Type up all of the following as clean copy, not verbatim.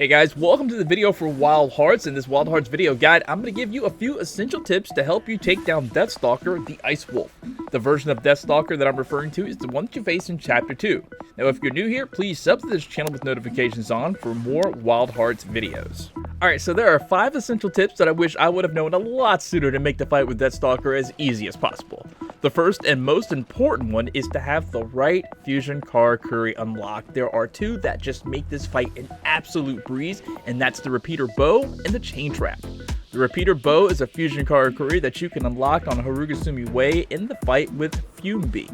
Hey guys, welcome to the video for Wildhearts. In this Wildhearts video guide, I'm going to give you a few essential tips to help you take down Deathstalker, the Ice Wolf. The version of Deathstalker that I'm referring to is the one that you face in Chapter 2. Now if you're new here, please sub to this channel with notifications on for more Wildhearts videos. Alright, so there are 5 essential tips that I wish I would have known a lot sooner to make the fight with Deathstalker as easy as possible. The first and most important one is to have the right fusion Karakuri unlocked. There are 2 that just make this fight an absolute breeze, and that's the Repeater Bow and the Chain Trap. The Repeater Bow is a fusion Karakuri that you can unlock on Harugasumi Way in the fight with Fume Beak.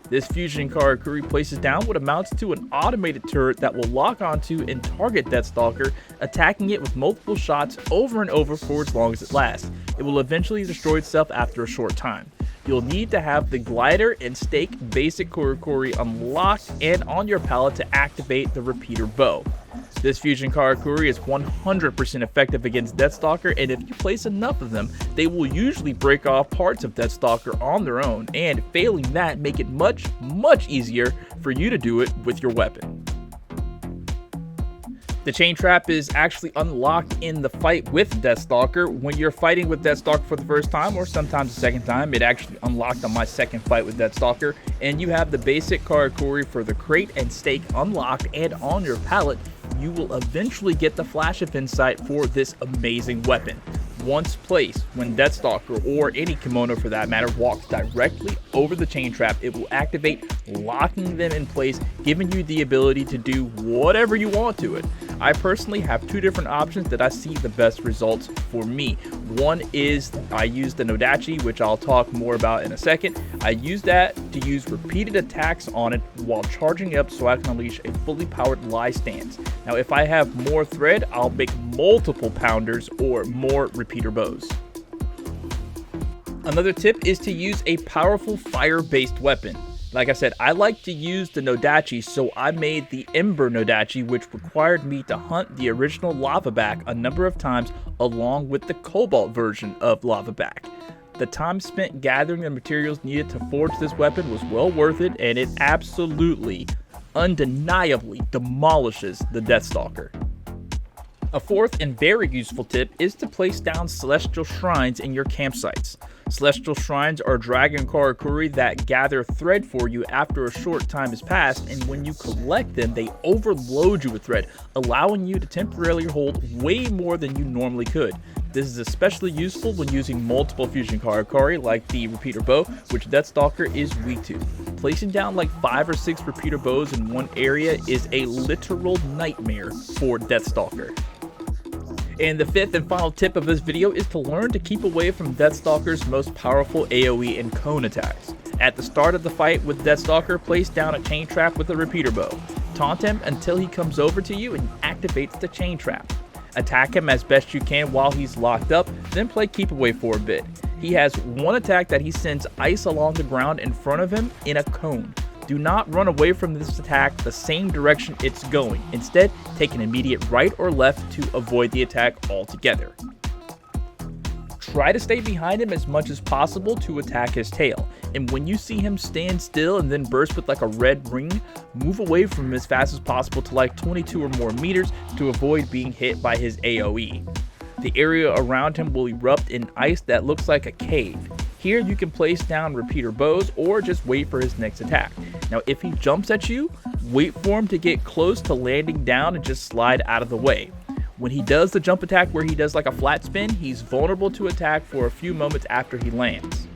This fusion Karakuri places down what amounts to an automated turret that will lock onto and target Deathstalker, attacking it with multiple shots over and over for as long as it lasts. It will eventually destroy itself after a short time. You'll need to have the glider and stake basic Karakuri unlocked and on your palette to activate the Repeater Bow. This fusion Karakuri is 100% effective against Deathstalker, and if you place enough of them, they will usually break off parts of Deathstalker on their own, and failing that, make it much easier for you to do it with your weapon. The Chain Trap is actually unlocked in the fight with Deathstalker. When you're fighting with Deathstalker for the first time, or sometimes the second time, it actually unlocked on my second fight with Deathstalker, and you have the basic Karakuri for the crate and stake unlocked, and on your palette, you will eventually get the Flash of Insight for this amazing weapon. Once placed, when Deathstalker, or any kimono for that matter, walks directly over the Chain Trap, it will activate, locking them in place, giving you the ability to do whatever you want to it. I personally have 2 different options that I see the best results for me. One is I use the Nodachi, which I'll talk more about in a second. I use that to use repeated attacks on it while charging up so I can unleash a fully powered Lie stance. Now if I have more thread, I'll make multiple pounders or more repeater bows. Another tip is to use a powerful fire-based weapon. Like I said, I like to use the Nodachi, so I made the Ember Nodachi, which required me to hunt the original Lavaback a number of times along with the Cobalt version of Lavaback. The time spent gathering the materials needed to forge this weapon was well worth it, and it absolutely, undeniably demolishes the Deathstalker. A fourth and very useful tip is to place down Celestial Shrines in your campsites. Celestial Shrines are Dragon Karakuri that gather thread for you after a short time has passed, and when you collect them, they overload you with thread, allowing you to temporarily hold way more than you normally could. This is especially useful when using multiple fusion Karakuri like the Repeater Bow, which Deathstalker is weak to. Placing down like 5 or 6 Repeater Bows in one area is a literal nightmare for Deathstalker. And the 5th and final tip of this video is to learn to keep away from Deathstalker's most powerful AOE and Cone Attacks. At the start of the fight with Deathstalker, place down a Chain Trap with a Repeater Bow. Taunt him until he comes over to you and activates the Chain Trap. Attack him as best you can while he's locked up, then play keep away for a bit. He has one attack that he sends ice along the ground in front of him in a cone. Do not run away from this attack the same direction it's going. Instead, take an immediate right or left to avoid the attack altogether. Try to stay behind him as much as possible to attack his tail. And when you see him stand still and then burst with like a red ring, move away from him as fast as possible to like 22 or more meters to avoid being hit by his AoE. The area around him will erupt in ice that looks like a cave. Here you can place down Repeater Bows or just wait for his next attack. Now if he jumps at you, wait for him to get close to landing down and just slide out of the way. When he does the jump attack where he does like a flat spin, he's vulnerable to attack for a few moments after he lands.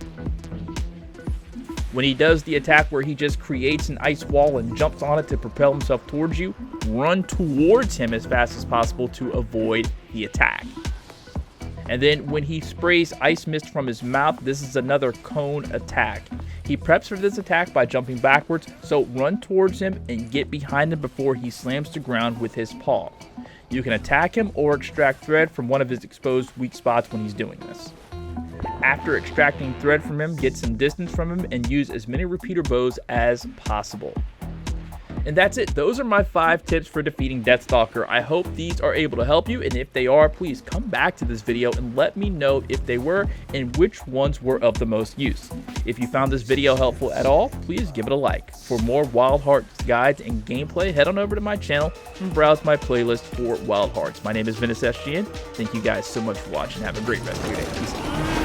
When he does the attack where he just creates an ice wall and jumps on it to propel himself towards you, run towards him as fast as possible to avoid the attack. And then when he sprays ice mist from his mouth, this is another cone attack. He preps for this attack by jumping backwards, so run towards him and get behind him before he slams the ground with his paw. You can attack him or extract thread from one of his exposed weak spots when he's doing this. After extracting thread from him, get some distance from him and use as many Repeater Bows as possible. And that's it. Those are my 5 tips for defeating Deathstalker. I hope these are able to help you, and if they are, please come back to this video and let me know if they were and which ones were of the most use. If you found this video helpful at all, please give it a like. For more Wildhearts guides and gameplay, head on over to my channel and browse my playlist for Wildhearts. My name is Ventus SGN. Thank you guys so much for watching. Have a great rest of your day. Peace out.